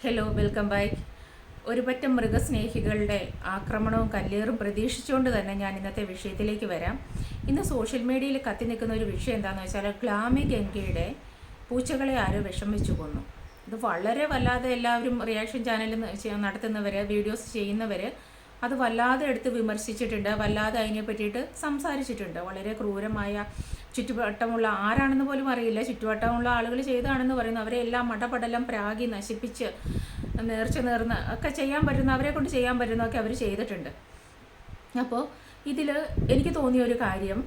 Hello, welcome back. ഒരു പറ്റം മൃഗസ്നേഹികളുടെ ആക്രമണവും കല്ലേറും പ്രതീക്ഷിച്ചുകൊണ്ട് തന്നെ ഞാൻ ഇന്നത്തെ വിഷയത്തിലേക്ക് വരാം. ഇന്ന് സോഷ്യൽ മീഡിയയിൽ കത്തി നിൽക്കുന്ന ഒരു വിഷയം എന്താണെന്ന് വെച്ചാൽ, ഗ്ലാമി ഗംഗയുടെ പൂച്ചകളെ ആരോ വിഷം വെച്ച് കൊന്നു. ഇത് വളരെ വല്ലാതെ എല്ലാവരും റിയാക്ഷൻ ചാനലിൽ നടത്തുന്നവർ, വീഡിയോസ് ചെയ്യുന്നവർ അത് വല്ലാതെ എടുത്ത് വിമർശിച്ചിട്ടുണ്ട്, വല്ലാതെ അതിനെ പറ്റിയിട്ട് സംസാരിച്ചിട്ടുണ്ട്. വളരെ ക്രൂരമായ, ചുറ്റുവട്ടമുള്ള ആരാണെന്ന് പോലും അറിയില്ല, ചുറ്റുവട്ടമുള്ള ആളുകൾ ചെയ്താണെന്ന് പറയുന്നു. അവരെ എല്ലാം മടപടലം പ്രാഗി നശിപ്പിച്ച് നേർച്ച നേർന്ന് ഒക്കെ ചെയ്യാൻ പറ്റുന്ന, അവരെ കൊണ്ട് ചെയ്യാൻ പറ്റുന്നതൊക്കെ അവർ ചെയ്തിട്ടുണ്ട്. അപ്പോൾ ഇതിൽ എനിക്ക് തോന്നിയ ഒരു കാര്യം,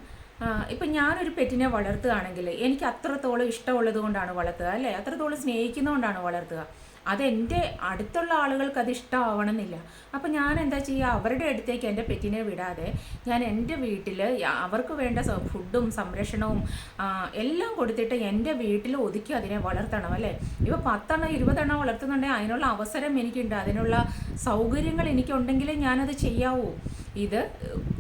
ഇപ്പം ഞാനൊരു പെറ്റിനെ വളർത്തുകയാണെങ്കിൽ എനിക്ക് അത്രത്തോളം ഇഷ്ടമുള്ളത് കൊണ്ടാണ് വളർത്തുക, അല്ലേ? അത്രത്തോളം സ്നേഹിക്കുന്നതുകൊണ്ടാണ് വളർത്തുക. അതെൻ്റെ അടുത്തുള്ള ആളുകൾക്ക് അത് ഇഷ്ടമാവണമെന്നില്ല. അപ്പം ഞാൻ എന്താ ചെയ്യുക, അവരുടെ അടുത്തേക്ക് എൻ്റെ പെറ്റിനെ വിടാതെ ഞാൻ എൻ്റെ വീട്ടിൽ അവർക്ക് വേണ്ട ഫുഡും സംരക്ഷണവും എല്ലാം കൊടുത്തിട്ട് എൻ്റെ വീട്ടിൽ ഒതുക്കി അതിനെ വളർത്തണം, അല്ലേ? ഇപ്പോൾ 10 20 വളർത്തുന്നുണ്ടെങ്കിൽ അതിനുള്ള അവസരം എനിക്കുണ്ട്, അതിനുള്ള സൗകര്യങ്ങൾ എനിക്കുണ്ടെങ്കിലേ ഞാനത് ചെയ്യാവൂ. ഇത്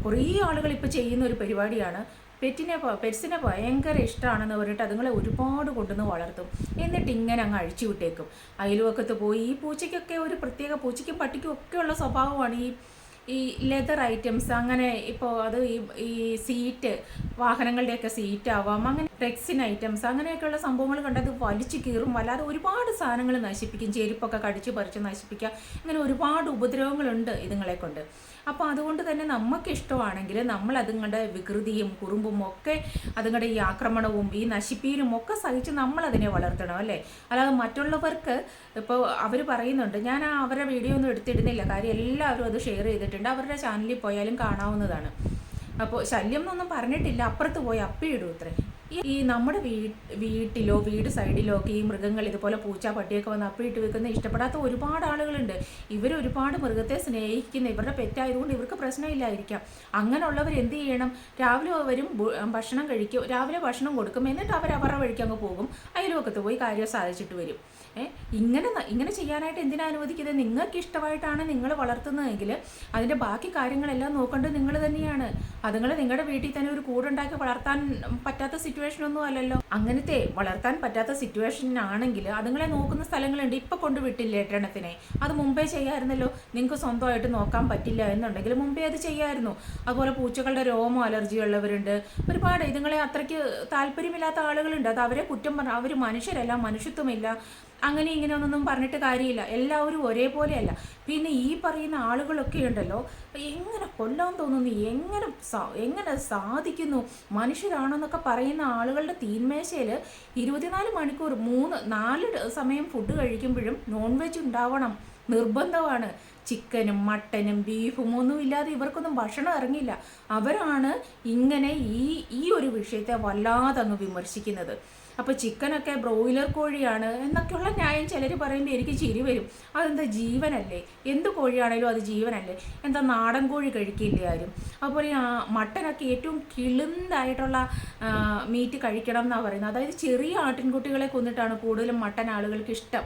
കുറേ ആളുകൾ ഇപ്പോൾ ചെയ്യുന്ന ഒരു പരിപാടിയാണ്. പെറ്റ്സിനെ ഭയങ്കര ഇഷ്ടമാണെന്ന് പറഞ്ഞിട്ട് അതുങ്ങളെ ഒരുപാട് കൊണ്ടുവന്ന് വളർത്തും, എന്നിട്ട് ഇങ്ങനെ അങ്ങ് അഴിച്ചു വിട്ടേക്കും. അയൽവക്കത്ത് പോയി ഈ പൂച്ചയ്ക്കൊക്കെ ഒരു പ്രത്യേക, പൂച്ചയ്ക്കും പട്ടിക്കും ഒക്കെയുള്ള സ്വഭാവമാണ് ഈ ലെതർ ഐറ്റംസ്. അങ്ങനെ ഇപ്പോൾ അത് ഈ സീറ്റ്, വാഹനങ്ങളുടെയൊക്കെ സീറ്റ് ആവാം, അങ്ങനെ റെക്സിൻ ഐറ്റംസ്, അങ്ങനെയൊക്കെയുള്ള സംഭവങ്ങൾ കണ്ടത് വലിച്ചു കീറും, വല്ലാതെ ഒരുപാട് സാധനങ്ങൾ നശിപ്പിക്കും, ചെരുപ്പൊക്കെ കടിച്ചു പറിച്ച് നശിപ്പിക്കുക. ഇങ്ങനെ ഒരുപാട് ഉപദ്രവങ്ങളുണ്ട് ഇതുങ്ങളെ കൊണ്ട്. അപ്പോൾ അതുകൊണ്ട് തന്നെ നമുക്കിഷ്ടമാണെങ്കിൽ നമ്മൾ അതുങ്ങളുടെ വികൃതിയും കുറുമ്പും ഒക്കെ, അതുങ്ങളുടെ ഈ ആക്രമണവും ഈ നശിപ്പീരും ഒക്കെ സഹിച്ച് നമ്മളതിനെ വളർത്തണം, അല്ലേ? അല്ലാതെ മറ്റുള്ളവർക്ക്, ഇപ്പോൾ അവർ പറയുന്നുണ്ട്, ഞാൻ അവരുടെ വീഡിയോ ഒന്നും എടുത്തിടുന്നില്ല, കാര്യം എല്ലാവരും അത് ഷെയർ ചെയ്തിട്ടുണ്ട്, അവരുടെ ചാനലിൽ പോയാലും കാണാവുന്നതാണ്. അപ്പോൾ ശല്യം എന്നൊന്നും പറഞ്ഞിട്ടില്ല, അപ്പുറത്ത് പോയി അപ്പിയിടും ഇത്രേ. ഈ നമ്മുടെ വീട്ടിലോ വീട് സൈഡിലോ ഒക്കെ ഈ മൃഗങ്ങൾ ഇതുപോലെ പൂച്ച പട്ടിയൊക്കെ വന്ന് അപ്പിയിട്ട് വെക്കുന്ന ഇഷ്ടപ്പെടാത്ത ഒരുപാട് ആളുകളുണ്ട്. ഇവരൊരുപാട് മൃഗത്തെ സ്നേഹിക്കുന്ന, ഇവരുടെ പെറ്റായതുകൊണ്ട് ഇവർക്ക് പ്രശ്നമില്ലായിരിക്കാം. അങ്ങനെയുള്ളവർ എന്ത് ചെയ്യണം, രാവിലെ അവരും ഭക്ഷണം കഴിക്കും, രാവിലെ ഭക്ഷണം കൊടുക്കും, എന്നിട്ട് അവരുടെ വഴിക്ക് അങ്ങ് പോകും, അയൽവക്കത്ത് പോയി കാര്യം സാധിച്ചിട്ട് വരും. ഇങ്ങനെ ചെയ്യാനായിട്ട് എന്തിനാ അനുവദിക്കുന്നത്? നിങ്ങൾക്ക് ഇഷ്ടമായിട്ടാണ് നിങ്ങൾ വളർത്തുന്നതെങ്കിൽ അതിൻ്റെ ബാക്കി കാര്യങ്ങളെല്ലാം നോക്കേണ്ടത് നിങ്ങൾ തന്നെയാണ്. അതുങ്ങൾ നിങ്ങളുടെ വീട്ടിൽ തന്നെ ഒരു കൂടുണ്ടാക്കി വളർത്താൻ പറ്റാത്ത സിറ്റുവേഷനൊന്നും അല്ലല്ലോ. അങ്ങനത്തെ വളർത്താൻ പറ്റാത്ത സിറ്റുവേഷനാണെങ്കിൽ അതുങ്ങളെ നോക്കുന്ന സ്ഥലങ്ങളുണ്ട്. ഇപ്പം കൊണ്ടുവിട്ടില്ലേ എട്ടെണ്ണത്തിനെ, അത് മുമ്പേ ചെയ്യാമായിരുന്നല്ലോ. നിങ്ങൾക്ക് സ്വന്തമായിട്ട് നോക്കാൻ പറ്റില്ല എന്നുണ്ടെങ്കിൽ മുമ്പേ അത് ചെയ്യാമായിരുന്നു. അതുപോലെ പൂച്ചകളുടെ രോമോ അലർജി ഉള്ളവരുണ്ട്, ഒരുപാട്. ഇതുങ്ങളെ അത്രയ്ക്ക് താല്പര്യമില്ലാത്ത ആളുകളുണ്ട്. അത് അവരെ കുറ്റം പറഞ്ഞ, അവർ മനുഷ്യരല്ല, മനുഷ്യത്വമില്ല, അങ്ങനെ ഇങ്ങനെ ഒന്നും പറഞ്ഞിട്ട് കാര്യമില്ല. എല്ലാവരും ഒരേപോലെയല്ല. പിന്നെ ഈ പറയുന്ന ആളുകളൊക്കെ ഉണ്ടല്ലോ, എങ്ങനെ കൊല്ലാൻ തോന്നുന്നു, എങ്ങനെ സാധിക്കുന്നു, മനുഷ്യരാണെന്നൊക്കെ പറയുന്ന ആളുകളുടെ തീന്മേശയിൽ 24 മണിക്കൂർ 4 സമയം ഫുഡ് കഴിക്കുമ്പോഴും നോൺ വെജ് ഉണ്ടാവണം, നിർബന്ധമാണ്. ചിക്കനും മട്ടനും ബീഫും ഒന്നും ഇല്ലാതെ ഇവർക്കൊന്നും ഭക്ഷണം ഇറങ്ങില്ല. അവരാണ് ഇങ്ങനെ ഈ ഒരു വിഷയത്തെ വല്ലാതെ അങ്ങ് വിമർശിക്കുന്നത്. അപ്പോൾ ചിക്കനൊക്കെ ബ്രോയിലർ കോഴിയാണ് എന്നൊക്കെയുള്ള ന്യായം ചിലർ പറയുമ്പോൾ എനിക്ക് ചിരി വരും. അതെന്താ, ജീവനല്ലേ? എന്ത് കോഴിയാണേലും അത് ജീവനല്ലേ? എന്താ നാടൻ കോഴി കഴിക്കില്ലേ ആരും? അതുപോലെ മട്ടനൊക്കെ ഏറ്റവും കിളുന്തായിട്ടുള്ള മീറ്റ് കഴിക്കണം എന്നാണ് പറയുന്നത്. അതായത് ചെറിയ ആട്ടിൻകുട്ടികളെ കൊന്നിട്ടാണ് കൂടുതലും മട്ടൻ ആളുകൾക്ക് ഇഷ്ടം.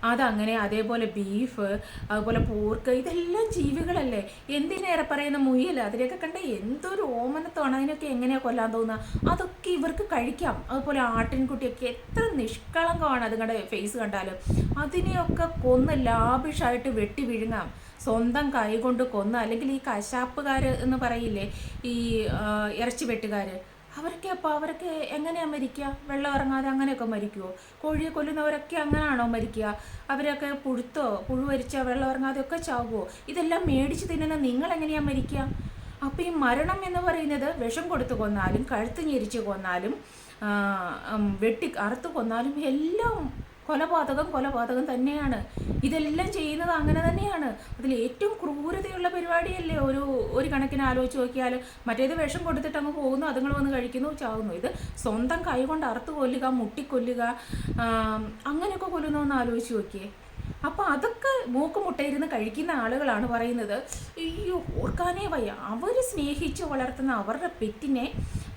അതങ്ങനെ. അതേപോലെ ബീഫ്, അതുപോലെ പോർക്ക്, ഇതെല്ലാം ജീവികളല്ലേ? എന്തിനേറെ പറയുന്ന മുയൽ, അതിനെയൊക്കെ കണ്ട എന്തൊരു ഓമനത്വമാണ്. അതിനൊക്കെ എങ്ങനെയാണ് കൊല്ലാൻ തോന്നുക? അതൊക്കെ ഇവർക്ക് കഴിക്കാം. അതുപോലെ ആട്ടിൻകുട്ടിയൊക്കെ എത്ര നിഷ്കളങ്കമാണ് അതുങ്ങളുടെ ഫേസ് കണ്ടാലും. അതിനെയൊക്കെ കൊന്ന് ലാവിഷായിട്ട് വെട്ടി വിഴുങ്ങാം, സ്വന്തം കൈ കൊണ്ട് കൊന്ന്. അല്ലെങ്കിൽ ഈ കശാപ്പുകാർ എന്ന് പറയില്ലേ, ഈ ഇറച്ചി വെട്ടുകാർ, അവരൊക്കെ എങ്ങനെയാണ് മരിക്കുക? വെള്ളം ഇറങ്ങാതെ അങ്ങനെയൊക്കെ മരിക്കുമോ? കോഴിയെ കൊല്ലുന്നവരൊക്കെ അങ്ങനെയാണോ മരിക്കുക? അവരൊക്കെ പുഴുവരിച്ച വെള്ളം ഇറങ്ങാതെ ഒക്കെ ചാവുമോ? ഇതെല്ലാം മേടിച്ച് തിന്നുന്ന നിങ്ങളെങ്ങനെയാണ് മരിക്കുക? അപ്പോൾ ഈ മരണം എന്ന് പറയുന്നത് വിഷം കൊടുത്ത് കൊന്നാലും, കഴുത്ത് ഞെരിച്ച് കൊന്നാലും, അറുത്ത് കൊന്നാലും എല്ലാം കൊലപാതകം തന്നെയാണ്. ഇതെല്ലാം ചെയ്യുന്നത് അങ്ങനെ തന്നെയാണ്. അതിൽ ഏറ്റവും ക്രൂരതയുള്ള പരിപാടിയല്ലേ ഒരു കണക്കിന് ആലോചിച്ച് നോക്കിയാൽ. മറ്റേത് വിഷം കൊടുത്തിട്ട് അങ്ങ് പോകുന്നു, അതുങ്ങൾ വന്ന് കഴിക്കുന്നു, ചാവുന്നു. ഇത് സ്വന്തം കൈ കൊണ്ട് അറുത്ത് കൊല്ലുക, മുട്ടിക്കൊല്ലുക, അങ്ങനെയൊക്കെ കൊല്ലുന്നതെന്ന് ആലോചിച്ച് നോക്കിയേ. അപ്പോൾ അതൊക്കെ മൂക്കുമുട്ടയിരുന്ന് കഴിക്കുന്ന ആളുകളാണ് പറയുന്നത്, അയ്യോ ഓർക്കാനേ വയ്യ. അവർ സ്നേഹിച്ച് വളർത്തുന്ന അവരുടെ പെറ്റിനെ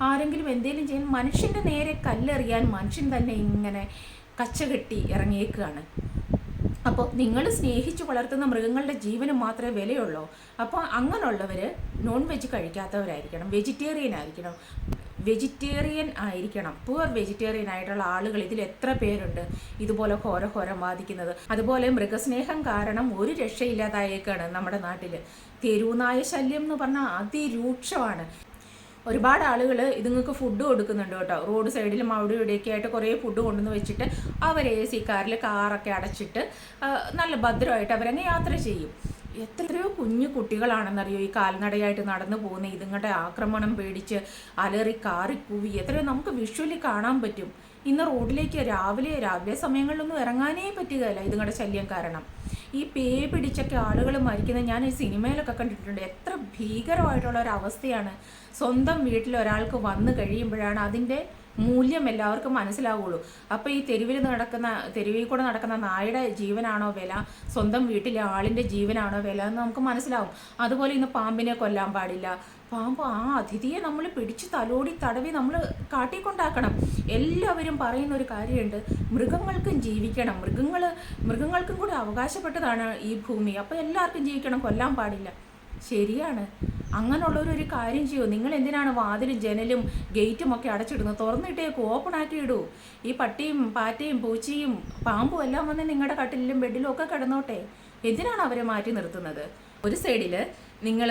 ആരെങ്കിലും എന്തെങ്കിലും ചെയ്യാൻ, മനുഷ്യൻ്റെ നേരെ കല്ലെറിയാൻ മനുഷ്യൻ തന്നെ ഇങ്ങനെ കച്ചകെട്ടി ഇറങ്ങിയേക്കുകയാണ്. അപ്പോൾ നിങ്ങൾ സ്നേഹിച്ച് വളർത്തുന്ന മൃഗങ്ങളുടെ ജീവന് മാത്രമേ വിലയുള്ളൂ. അപ്പോൾ അങ്ങനെയുള്ളവർ നോൺ വെജ് കഴിക്കാത്തവരായിരിക്കണം, വെജിറ്റേറിയൻ ആയിരിക്കണം. വെജിറ്റേറിയൻ ആയിരിക്കണം. പുവർ വെജിറ്റേറിയൻ ആയിട്ടുള്ള ആളുകൾ ഇതിൽ എത്ര പേരുണ്ട് ഇതുപോലെ ഘോരം ബാധിക്കുന്നത്. അതുപോലെ മൃഗസ്നേഹം കാരണം ഒരു രക്ഷയില്ലാതായേക്കാണ് നമ്മുടെ നാട്ടിൽ. തെരുവുനായ ശല്യം എന്ന് പറഞ്ഞാൽ അതിരൂക്ഷമാണ്. ഒരുപാട് ആളുകൾ ഇതുങ്ങൾക്ക് ഫുഡ് കൊടുക്കുന്നുണ്ട് കേട്ടോ. റോഡ് സൈഡിലും അവിടെ ഇവിടെയൊക്കെ ആയിട്ട് കുറേ ഫുഡ് കൊണ്ടുവന്ന് വെച്ചിട്ട് അവർ AC കാറിൽ കാറൊക്കെ അടച്ചിട്ട് നല്ല ഭദ്രമായിട്ട് അവരങ്ങ് യാത്ര ചെയ്യും. എത്രയോ കുഞ്ഞു കുട്ടികളാണെന്നറിയോ ഈ കാൽനടയായിട്ട് നടന്നു പോകുന്ന ഇതുങ്ങളുടെ ആക്രമണം പേടിച്ച് അലറി കാറിക്കൂവി എത്രയോ നമുക്ക് വിഷ്വലി കാണാൻ പറ്റും. ഇന്ന് റോഡിലേക്ക് രാവിലെ സമയങ്ങളിലൊന്നും ഇറങ്ങാനേ പറ്റുകയില്ല ഇതുങ്ങളുടെ ശല്യം കാരണം. ഈ പേ പിടിച്ചൊക്കെ ആളുകൾ മരിക്കുന്നത് ഞാൻ ഈ സിനിമയിലൊക്കെ കണ്ടിട്ടുണ്ട്. എത്ര ഭീകരമായിട്ടുള്ള ഒരു അവസ്ഥയാണ്. സ്വന്തം വീട്ടിൽ ഒരാൾക്ക് വന്നു കഴിയുമ്പോഴാണ് അതിൻ്റെ മൂല്യം എല്ലാവർക്കും മനസ്സിലാവുള്ളൂ. അപ്പോൾ ഈ തെരുവിൽ കൂടെ നടക്കുന്ന നായുടെ ജീവനാണോ വില, സ്വന്തം വീട്ടിലെ ആളിൻ്റെ ജീവനാണോ വില എന്ന് നമുക്ക് മനസ്സിലാവും. അതുപോലെ ഇന്ന് പാമ്പിനെ കൊല്ലാൻ പാടില്ല. പാമ്പ് അതിഥിയെ നമ്മൾ പിടിച്ച് തലോടി തടവി നമ്മൾ കാട്ടിക്കൊണ്ടാക്കണം. എല്ലാവരും പറയുന്ന ഒരു കാര്യമുണ്ട്, മൃഗങ്ങൾക്കും ജീവിക്കണം, മൃഗങ്ങൾക്കും കൂടി അവകാശപ്പെട്ടതാണ് ഈ ഭൂമി. അപ്പോൾ എല്ലാവർക്കും ജീവിക്കണം, കൊല്ലാൻ പാടില്ല. ശരിയാണ്. അങ്ങനെയുള്ളവരൊരു കാര്യം ചെയ്യൂ. നിങ്ങൾ എന്തിനാണ് വാതിലും ജനലും ഗേറ്റും ഒക്കെ അടച്ചിടുന്നത്? തുറന്നിട്ടേക്ക്, ഓപ്പൺ ആക്കി ഇടൂ. ഈ പട്ടിയും പാറ്റയും പൂച്ചയും പാമ്പും എല്ലാം വന്ന് നിങ്ങളുടെ കട്ടിലും ബെഡിലും ഒക്കെ കിടന്നോട്ടെ. എന്തിനാണ് അവരെ മാറ്റി നിർത്തുന്നത്? ഒരു സൈഡിൽ നിങ്ങൾ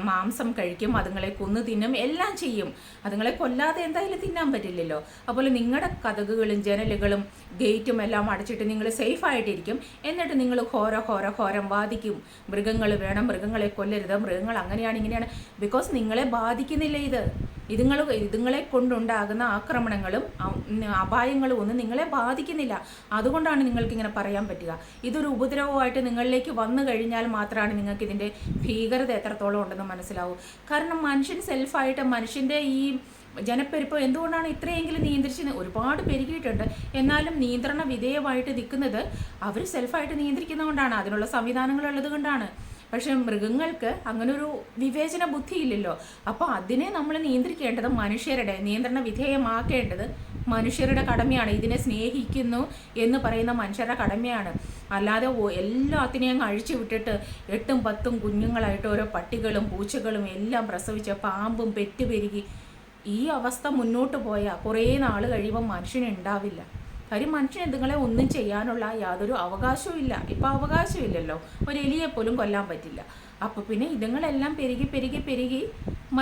മാംസം കഴിക്കും, അതുങ്ങളെ കൊന്നു തിന്നും, എല്ലാം ചെയ്യും. അതുങ്ങളെ കൊല്ലാതെ എന്തായാലും തിന്നാൻ പറ്റില്ലല്ലോ. അതുപോലെ നിങ്ങളുടെ കതകുകളും ജനലുകളും ഗേറ്റും എല്ലാം അടച്ചിട്ട് നിങ്ങൾ സേഫായിട്ടിരിക്കും. എന്നിട്ട് നിങ്ങൾ ഘോരം വാദിക്കും, മൃഗങ്ങൾ വേണം, മൃഗങ്ങളെ കൊല്ലരുത്, മൃഗങ്ങൾ അങ്ങനെയാണ് ഇങ്ങനെയാണ്. ബിക്കോസ് നിങ്ങളെ ബാധിക്കുന്നില്ല ഇതുങ്ങളെ കൊണ്ടുണ്ടാകുന്ന ആക്രമണങ്ങളും അപായങ്ങളും ഒന്നും നിങ്ങളെ ബാധിക്കുന്നില്ല. അതുകൊണ്ടാണ് നിങ്ങൾക്കിങ്ങനെ പറയാൻ പറ്റുക. ഇതൊരു ഉപദ്രവമായിട്ട് നിങ്ങളിലേക്ക് വന്നു കഴിഞ്ഞാൽ മാത്രമാണ് നിങ്ങൾക്ക് ഇതിൻ്റെ ഭീകരത എത്രത്തോളം ഉണ്ടെന്ന് മനസ്സിലാവും. കാരണം മനുഷ്യൻ സെൽഫായിട്ട് മനുഷ്യൻ്റെ ഈ ജനപ്പെരുപ്പം എന്തുകൊണ്ടാണ് ഇത്രയെങ്കിലും നിയന്ത്രിച്ച് ഒരുപാട് പെരുകിയിട്ടുണ്ട്. എന്നാലും നിയന്ത്രണ വിധേയമായിട്ട് നിൽക്കുന്നത് അവർ സെൽഫായിട്ട് നിയന്ത്രിക്കുന്നതുകൊണ്ടാണ്, അതിനുള്ള സംവിധാനങ്ങൾ ഉള്ളത് കൊണ്ടാണ്. പക്ഷെ മൃഗങ്ങൾക്ക് അങ്ങനൊരു വിവേചന ബുദ്ധിയില്ലല്ലോ. അപ്പോൾ അതിനെ നമ്മൾ നിയന്ത്രിക്കേണ്ടത് നിയന്ത്രണ വിധേയമാക്കേണ്ടത് മനുഷ്യരുടെ കടമയാണ്. ഇതിനെ സ്നേഹിക്കുന്നു എന്ന് പറയുന്ന മനുഷ്യരുടെ കടമയാണ്. അല്ലാതെ എല്ലാത്തിനെയും അഴിച്ചു വിട്ടിട്ട് 8ഉം 10ഉം കുഞ്ഞുങ്ങളായിട്ട് ഓരോ പട്ടികളും പൂച്ചകളും എല്ലാം പ്രസവിച്ച പാമ്പും പെറ്റുപെരുകി ഈ അവസ്ഥ മുന്നോട്ട് പോയാൽ കുറേ നാൾ കഴിയുമ്പോൾ മനുഷ്യനുണ്ടാവില്ല. കാര്യം മനുഷ്യൻ ഇതുങ്ങളെ ഒന്നും ചെയ്യാനുള്ള യാതൊരു അവകാശവും ഇല്ല. ഇപ്പം അവകാശമില്ലല്ലോ. ഒരു എലിയെ പോലും കൊല്ലാൻ പറ്റില്ല. അപ്പോൾ പിന്നെ ഇതുങ്ങളെല്ലാം പെരുകി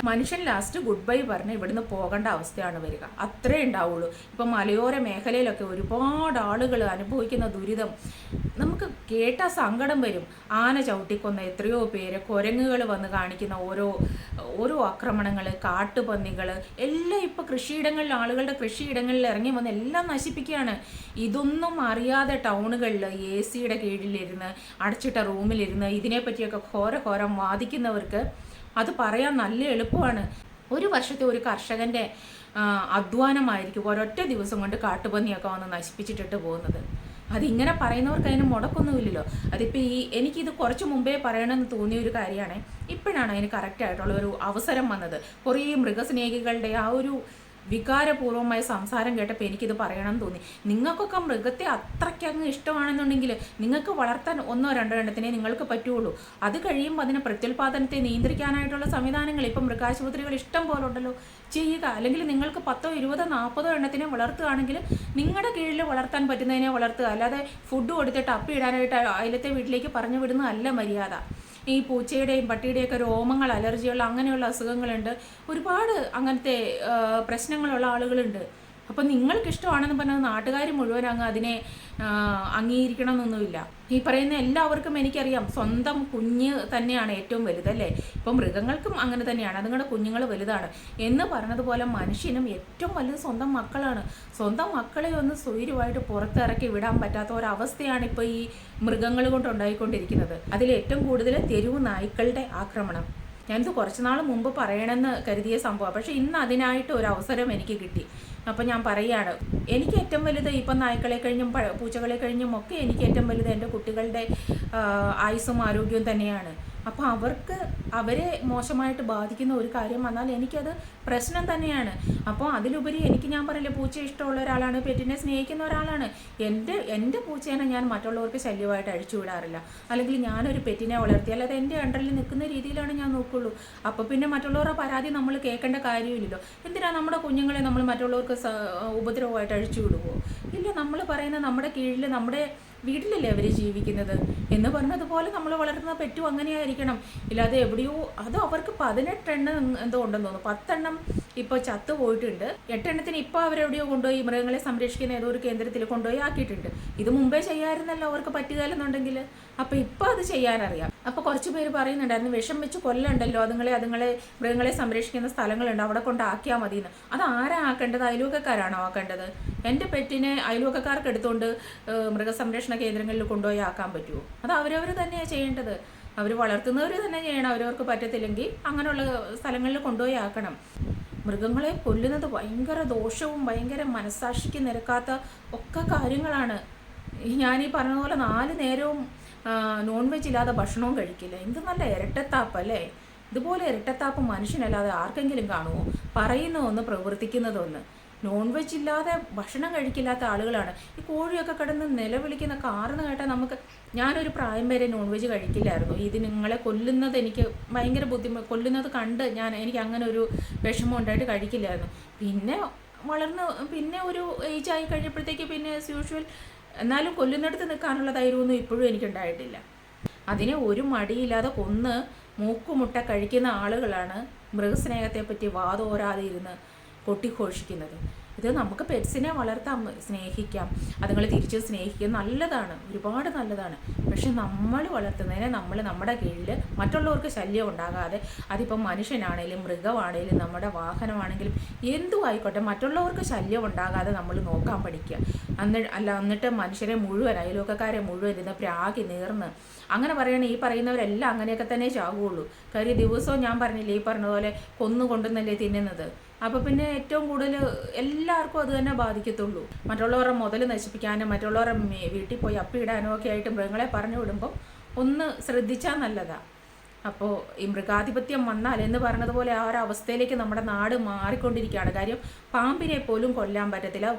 മനുഷ്യൻ ലാസ്റ്റ് ഗുഡ് ബൈ പറഞ്ഞ് ഇവിടുന്ന് പോകേണ്ട അവസ്ഥയാണ് വരിക. അത്രേ ഉണ്ടാവുള്ളൂ. ഇപ്പം മലയോര മേഖലയിലൊക്കെ ഒരുപാട് ആളുകൾ അനുഭവിക്കുന്ന ദുരിതം നമുക്ക് കേട്ടാൽ സങ്കടം വരും. ആന ചവിട്ടിക്കൊന്ന എത്രയോ പേര്, കുരങ്ങുകൾ വന്ന് കാണിക്കുന്ന ഓരോ ആക്രമണങ്ങൾ, കാട്ടുപന്നികൾ എല്ലാം ഇപ്പോൾ ആളുകളുടെ കൃഷിയിടങ്ങളിൽ ഇറങ്ങി വന്ന് എല്ലാം നശിപ്പിക്കുകയാണ്. ഇതൊന്നും അറിയാതെ ടൗണുകളിൽ AC കീഴിലിരുന്ന് അടച്ചിട്ട റൂമിലിരുന്ന് ഇതിനെപ്പറ്റിയൊക്കെ ഘോരം വാദിക്കുന്നവർക്ക് അത് പറയാൻ നല്ല എളുപ്പമാണ്. ഒരു വർഷത്തെ ഒരു കർഷകൻ്റെ അധ്വാനമായിരിക്കും ഒരൊറ്റ ദിവസം കൊണ്ട് കാട്ടുപന്നിയൊക്കെ വന്ന് നശിപ്പിച്ചിട്ടിട്ട് പോകുന്നത്. അതിങ്ങനെ പറയുന്നവർക്ക് അതിന് മുടക്കൊന്നുമില്ലല്ലോ. അതിപ്പോൾ എനിക്കിത് കുറച്ച് മുമ്പേ പറയണമെന്ന് തോന്നിയ ഒരു കാര്യമാണ്. ഇപ്പോഴാണ് അതിന് കറക്റ്റായിട്ടുള്ള ഒരു അവസരം വന്നത്. കുറേ മൃഗസ്നേഹികളുടെ ആ ഒരു വികാരപൂർവമായ സംസാരം കേട്ടപ്പോൾ എനിക്കിത് പറയണമെന്ന് തോന്നി. നിങ്ങൾക്കൊക്കെ മൃഗത്തെ അത്രയ്ക്കങ്ങ് ഇഷ്ടമാണെന്നുണ്ടെങ്കിൽ നിങ്ങൾക്ക് വളർത്താൻ 1-2 എണ്ണത്തിനെ നിങ്ങൾക്ക് പറ്റുള്ളൂ. അത് കഴിയുമ്പോൾ അതിനെ പ്രത്യുൽപാദനത്തെ നിയന്ത്രിക്കാനായിട്ടുള്ള സംവിധാനങ്ങൾ ഇപ്പം മൃഗാശുപത്രികൾ ഇഷ്ടം പോലെ ഉണ്ടല്ലോ, ചെയ്യുക. അല്ലെങ്കിൽ നിങ്ങൾക്ക് 10, 20, 40 എണ്ണത്തിനെ വളർത്തുകയാണെങ്കിൽ നിങ്ങളുടെ കീഴിൽ വളർത്താൻ പറ്റുന്നതിനെ വളർത്തുക. അല്ലാതെ ഫുഡ് കൊടുത്തിട്ട് അപ്പിയിടാനായിട്ട് അയലത്തെ വീട്ടിലേക്ക് പറഞ്ഞു വിടുന്നതല്ല മര്യാദ. ഈ പൂച്ചയുടെയും പട്ടിയുടെയൊക്കെ രോമങ്ങൾ, അലർജിയുള്ള അങ്ങനെയുള്ള അസുഖങ്ങളുണ്ട്. ഒരുപാട് അങ്ങനത്തെ പ്രശ്നങ്ങളുള്ള ആളുകളുണ്ട്. അപ്പം നിങ്ങൾക്ക് ഇഷ്ടമാണെന്ന് പറഞ്ഞത് നാട്ടുകാർ മുഴുവൻ അതിനെ അംഗീകരിക്കണം എന്നൊന്നുമില്ല. ഈ പറയുന്ന എല്ലാവർക്കും എനിക്കറിയാം സ്വന്തം കുഞ്ഞ് തന്നെയാണ് ഏറ്റവും വലുതല്ലേ. ഇപ്പം മൃഗങ്ങൾക്കും അങ്ങനെ തന്നെയാണ്, അതുങ്ങളുടെ കുഞ്ഞുങ്ങൾ വലുതാണ് എന്ന് പറഞ്ഞതുപോലെ മനുഷ്യനും ഏറ്റവും വലുത് സ്വന്തം മക്കളാണ്. സ്വന്തം മക്കളെ ഒന്ന് സ്വൈര്യമായിട്ട് പുറത്തിറക്കി വിടാൻ പറ്റാത്ത ഒരവസ്ഥയാണ് ഇപ്പോൾ ഈ മൃഗങ്ങൾ കൊണ്ടുണ്ടായിക്കൊണ്ടിരിക്കുന്നത്. അതിൽ ഏറ്റവും കൂടുതൽ തെരുവ് നായ്ക്കളുടെ ആക്രമണം. ഞാനിത് കുറച്ച് നാൾ മുമ്പ് പറയണമെന്ന് കരുതിയ സംഭവമാണ്. പക്ഷേ ഇന്ന് അതിനായിട്ട് ഒരു അവസരം എനിക്ക് കിട്ടി. അപ്പം ഞാൻ പറയുകയാണ്, എനിക്ക് ഏറ്റവും വലുത് ഇപ്പം നായ്ക്കളെ കഴിഞ്ഞും പൂച്ചകളെ കഴിഞ്ഞും ഒക്കെ എനിക്ക് ഏറ്റവും വലുത് എൻ്റെ കുട്ടികളുടെ ആയുസ്സും ആരോഗ്യവും തന്നെയാണ്. അപ്പോൾ അവരെ മോശമായിട്ട് ബാധിക്കുന്ന ഒരു കാര്യം വന്നാൽ എനിക്കത് പ്രശ്നം തന്നെയാണ്. അപ്പോൾ അതിലുപരി ഞാൻ പറയില്ലേ, പൂച്ച ഇഷ്ടമുള്ള ഒരാളാണ്, പെറ്റിനെ സ്നേഹിക്കുന്ന ഒരാളാണ്. എൻ്റെ പൂച്ചേനെ ഞാൻ മറ്റുള്ളവർക്ക് ശല്യമായിട്ട് അഴിച്ചു വിടാറില്ല. അല്ലെങ്കിൽ ഞാനൊരു പെറ്റിനെ വളർത്തി അല്ലാതെ എൻ്റെ അണ്ടറിൽ നിൽക്കുന്ന രീതിയിലാണ് ഞാൻ നോക്കുള്ളൂ. അപ്പോൾ പിന്നെ മറ്റുള്ളവരുടെ പരാതി നമ്മൾ കേൾക്കേണ്ട കാര്യമില്ലല്ലോ. എന്തിനാണ് നമ്മുടെ കുഞ്ഞുങ്ങളെ നമ്മൾ മറ്റുള്ളവർക്ക് ഉപദ്രവമായിട്ട് അഴിച്ചു വിടുമോ? ഇല്ല, നമ്മൾ പറയുന്ന നമ്മുടെ കീഴിൽ നമ്മുടെ വീട്ടിലല്ലേ അവർ ജീവിക്കുന്നത് എന്ന് പറഞ്ഞതുപോലെ നമ്മൾ വളർത്തുന്ന പെറ്റും അങ്ങനെയായിരിക്കണം. ഇല്ലാതെ എവിടെയോ അത് അവർക്ക് 18 എണ്ണം എന്തോ ഉണ്ടെന്ന് തോന്നുന്നു, 10 എണ്ണം ഇപ്പോൾ ചത്തു പോയിട്ടുണ്ട്. 8 എണ്ണത്തിന് ഇപ്പോൾ അവരെവിടെയോ കൊണ്ടുപോയി മൃഗങ്ങളെ സംരക്ഷിക്കുന്ന ഏതോ ഒരു കേന്ദ്രത്തിൽ കൊണ്ടുപോയി ആക്കിയിട്ടുണ്ട്. ഇത് മുമ്പേ ചെയ്യാമായിരുന്നല്ലോ അവർക്ക് പറ്റുകയെന്നുണ്ടെങ്കിൽ. അപ്പോൾ ഇപ്പോൾ അത് ചെയ്യാനറിയാം. അപ്പോൾ കുറച്ച് പേര് പറയുന്നുണ്ടായിരുന്നു, വിഷം വെച്ച് കൊല്ലണ്ടല്ലോ, അതുങ്ങളെ മൃഗങ്ങളെ സംരക്ഷിക്കുന്ന സ്ഥലങ്ങളുണ്ട്, അവിടെ കൊണ്ടാക്കിയാൽ മതിയെന്ന്. അത് ആരാ ആക്കേണ്ടത്? അയൽവക്കക്കാരാണോ ആക്കേണ്ടത്? എൻ്റെ പെറ്റിനെ അയൽവക്കക്കാർക്ക് എടുത്തുകൊണ്ട് മൃഗസംരക്ഷണ കേന്ദ്രങ്ങളിൽ കൊണ്ടുപോയി ആക്കാൻ പറ്റുമോ? അത് അവരവർ തന്നെയാണ് ചെയ്യേണ്ടത്. അവർ വളർത്തുന്നവർ തന്നെ ചെയ്യണം. അവരവർക്ക് പറ്റത്തില്ലെങ്കിൽ അങ്ങനെയുള്ള സ്ഥലങ്ങളിൽ കൊണ്ടുപോയി ആക്കണം. മൃഗങ്ങളെ കൊല്ലുന്നത് ഭയങ്കര ദോഷവും ഭയങ്കര മനസ്സാക്ഷിക്ക് നിരക്കാത്ത ഒക്കെ കാര്യങ്ങളാണ്. ഞാനീ പറഞ്ഞതുപോലെ 4 നേരവും നോൺ വെജ് ഇല്ലാതെ ഭക്ഷണവും കഴിക്കില്ല. എന്ത് നല്ല ഇരട്ടത്താപ്പല്ലേ! ഇതുപോലെ ഇരട്ടത്താപ്പ് മനുഷ്യനല്ലാതെ ആർക്കെങ്കിലും കാണുമോ? പറയുന്നതൊന്ന് പ്രവർത്തിക്കുന്നതൊന്ന്. നോൺ വെജ് ഇല്ലാതെ ഭക്ഷണം കഴിക്കില്ലാത്ത ആളുകളാണ് ഈ കോഴിയൊക്കെ കിടന്ന് നിലവിളിക്കുന്ന കാർന്ന് കേട്ടാൽ നമുക്ക്. ഞാനൊരു പ്രായം വരെ നോൺ വെജ് കഴിക്കില്ലായിരുന്നു. ഇത് നിങ്ങളെ കൊല്ലുന്നത് എനിക്ക് ഭയങ്കര കൊല്ലുന്നത് കണ്ട് എനിക്ക് അങ്ങനെ ഒരു വിഷമം ഉണ്ടായിട്ട് കഴിക്കില്ലായിരുന്നു. പിന്നെ ഒരു ഏജായി കഴിഞ്ഞപ്പോഴത്തേക്ക് പിന്നെ ആസ് യൂഷ്വൽ. എന്നാലും കൊല്ലുന്നിടത്ത് നിൽക്കാനുള്ള ധൈര്യമൊന്നും ഇപ്പോഴും എനിക്കുണ്ടായിട്ടില്ല. അതിനെ ഒരു മടിയില്ലാതെ കൊന്ന് മൂക്കുമുട്ട കഴിക്കുന്ന ആളുകളാണ് മൃഗസ്നേഹത്തെപ്പറ്റി വാതോരാതെ ഇരുന്ന് കൊട്ടിഘോഷിക്കുന്നത്. ഇത് നമുക്ക് പെറ്റ്സിനെ വളർത്താം, സ്നേഹിക്കാം, അതുങ്ങളെ തിരിച്ച് സ്നേഹിക്കുക, നല്ലതാണ്, ഒരുപാട് നല്ലതാണ്. പക്ഷെ നമ്മൾ വളർത്തുന്നതിനെ നമ്മൾ നമ്മുടെ കീഴിൽ മറ്റുള്ളവർക്ക് ശല്യം ഉണ്ടാകാതെ, അതിപ്പം മനുഷ്യനാണേലും മൃഗമാണേലും നമ്മുടെ വാഹനമാണെങ്കിലും എന്തും ആയിക്കോട്ടെ, മറ്റുള്ളവർക്ക് ശല്യം ഉണ്ടാകാതെ നമ്മൾ നോക്കാൻ പഠിക്കുക. എന്നിട്ട് മനുഷ്യരെ മുഴുവൻ, അയൽവക്കക്കാരെ മുഴുവൻ ഇരുന്ന് പ്രാഗി നേർന്ന് അങ്ങനെ പറയണേ. ഈ പറയുന്നവരെല്ലാം അങ്ങനെയൊക്കെ തന്നെ ചാകുള്ളൂ. കാര്യം ദിവസവും ഞാൻ പറഞ്ഞില്ലേ, ഈ പറഞ്ഞതുപോലെ കൊന്നുകൊണ്ടുന്നല്ലേ തിന്നുന്നത്. അപ്പോൾ പിന്നെ ഏറ്റവും കൂടുതൽ എല്ലാവർക്കും അത് തന്നെ ബാധിക്കത്തുള്ളൂ. മറ്റുള്ളവരുടെ മുതൽ നശിപ്പിക്കാനും മറ്റുള്ളവരുടെ വീട്ടിൽ പോയി അപ്പിയിടാനും ഒക്കെ ആയിട്ട് മൃഗങ്ങളെ പറഞ്ഞു വിടുമ്പോൾ ഒന്ന് ശ്രദ്ധിച്ചാൽ നല്ലതാണ്. അപ്പോൾ ഈ മൃഗാധിപത്യം വന്നാൽ എന്ന് പറഞ്ഞതുപോലെ ആ ഒരു അവസ്ഥയിലേക്ക് നമ്മുടെ നാട് മാറിക്കൊണ്ടിരിക്കുകയാണ്. കാര്യം പാമ്പിനെ പോലും കൊല്ലാൻ പറ്റത്തില്ല.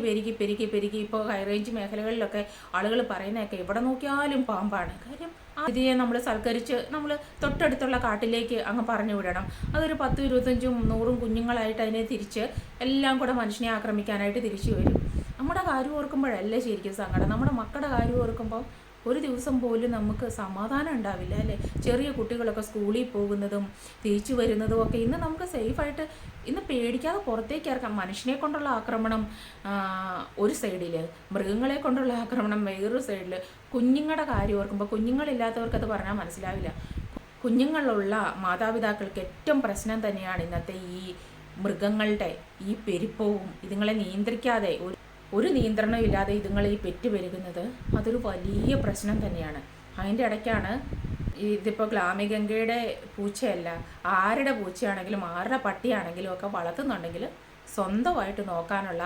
പെരുക്കി ഇപ്പോൾ ഹൈ റേഞ്ച് മേഖലകളിലൊക്കെ ആളുകൾ പറയുന്നതൊക്കെ എവിടെ നോക്കിയാലും പാമ്പാണ്. കാര്യം അതിഥിയെ നമ്മൾ സൽക്കരിച്ച് നമ്മൾ തൊട്ടടുത്തുള്ള കാട്ടിലേക്ക് അങ്ങ് പറഞ്ഞു വിടണം. അതൊരു 10, 25, 100 കുഞ്ഞുങ്ങളായിട്ട് അതിനെ തിരിച്ച് എല്ലാം കൂടെ മനുഷ്യനെ ആക്രമിക്കാനായിട്ട് തിരിച്ചു വരും. നമ്മുടെ കാര്യം ഓർക്കുമ്പോഴല്ലേ ശരിക്കും സങ്കടം. നമ്മുടെ മക്കളുടെ കാര്യം ഓർക്കുമ്പോൾ ഒരു ദിവസം പോലും നമുക്ക് സമാധാനം ഉണ്ടാവില്ല അല്ലേ? ചെറിയ കുട്ടികളൊക്കെ സ്കൂളിൽ പോകുന്നതും തിരിച്ചു വരുന്നതും ഒക്കെ ഇന്ന് നമുക്ക് സേഫായിട്ട് ഇന്ന് പേടിക്കാതെ പുറത്തേക്ക് ഇറക്കാം. മനുഷ്യനെ കൊണ്ടുള്ള ആക്രമണം ഒരു സൈഡിൽ, മൃഗങ്ങളെ കൊണ്ടുള്ള ആക്രമണം വേറൊരു സൈഡിൽ. കുഞ്ഞുങ്ങളുടെ കാര്യം ഓർക്കുമ്പോൾ കുഞ്ഞുങ്ങളില്ലാത്തവർക്കത് പറഞ്ഞാൽ മനസ്സിലാവില്ല. കുഞ്ഞുങ്ങളുള്ള മാതാപിതാക്കൾക്ക് ഏറ്റവും പ്രശ്നം തന്നെയാണ് ഇന്നത്തെ ഈ മൃഗങ്ങളുടെ ഈ പെരുപ്പവും. ഇതുങ്ങളെ നിയന്ത്രിക്കാതെ ഒരു നിയന്ത്രണം ഇല്ലാതെ ഇതുങ്ങൾ ഈ പെറ്റ് പെരുകുന്നത് അതൊരു വലിയ പ്രശ്നം തന്നെയാണ്. അതിൻ്റെ ഇടയ്ക്കാണ് ഇതിപ്പോൾ ഗ്ലാമിഗംഗയുടെ പൂച്ചയല്ല, ആരുടെ പൂച്ചയാണെങ്കിലും ആരുടെ പട്ടിയാണെങ്കിലും ഒക്കെ വളർത്തുന്നുണ്ടെങ്കിൽ സ്വന്തമായിട്ട് നോക്കാനുള്ള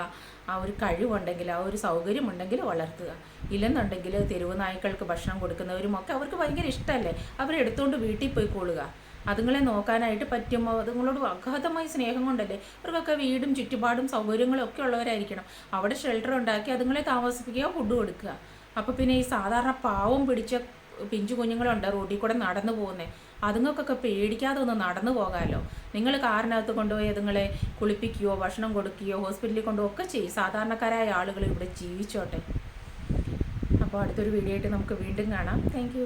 ആ ഒരു കഴിവുണ്ടെങ്കിൽ, ആ ഒരു സൗകര്യമുണ്ടെങ്കിൽ വളർത്തുക. ഇല്ലെന്നുണ്ടെങ്കിൽ തെരുവ് നായ്ക്കൾക്ക് ഭക്ഷണം കൊടുക്കുന്നവരുമൊക്കെ അവർക്ക് ഭയങ്കര ഇഷ്ടമല്ലേ, അവരെടുത്തുകൊണ്ട് വീട്ടിൽ പോയിക്കൊള്ളുക. അതുങ്ങളെ നോക്കാനായിട്ട് പറ്റുമ്പോൾ അതുങ്ങളോട് അഗാധമായ സ്നേഹം കൊണ്ടല്ലേ. അവർക്കൊക്കെ വീടും ചുറ്റുപാടും സൗകര്യങ്ങളും ഒക്കെ ഉള്ളവരായിരിക്കണം. അവിടെ ഷെൽട്ടർ ഉണ്ടാക്കി അതുങ്ങളെ താമസിപ്പിക്കുക, ഫുഡ് കൊടുക്കുക. അപ്പോൾ പിന്നെ ഈ സാധാരണ പാവം പിടിച്ച പിഞ്ചു കുഞ്ഞുങ്ങളുണ്ട് റോഡിൽ കൂടെ നടന്നു പോകുന്നത്, അതുങ്ങൾക്കൊക്കെ പേടിക്കാതെ ഒന്ന് നടന്നു പോകാമല്ലോ. നിങ്ങൾ കാറിനകത്ത് കൊണ്ടുപോയി അതുങ്ങളെ കുളിപ്പിക്കുകയോ ഭക്ഷണം കൊടുക്കുകയോ ഹോസ്പിറ്റലിൽ കൊണ്ടുപോകുകയോ ഒക്കെ ചെയ്യും. സാധാരണക്കാരായ ആളുകൾ ഇവിടെ ജീവിച്ചോട്ടെ. അപ്പോൾ അടുത്തൊരു വീഡിയോ ആയിട്ട് നമുക്ക് വീണ്ടും കാണാം. താങ്ക്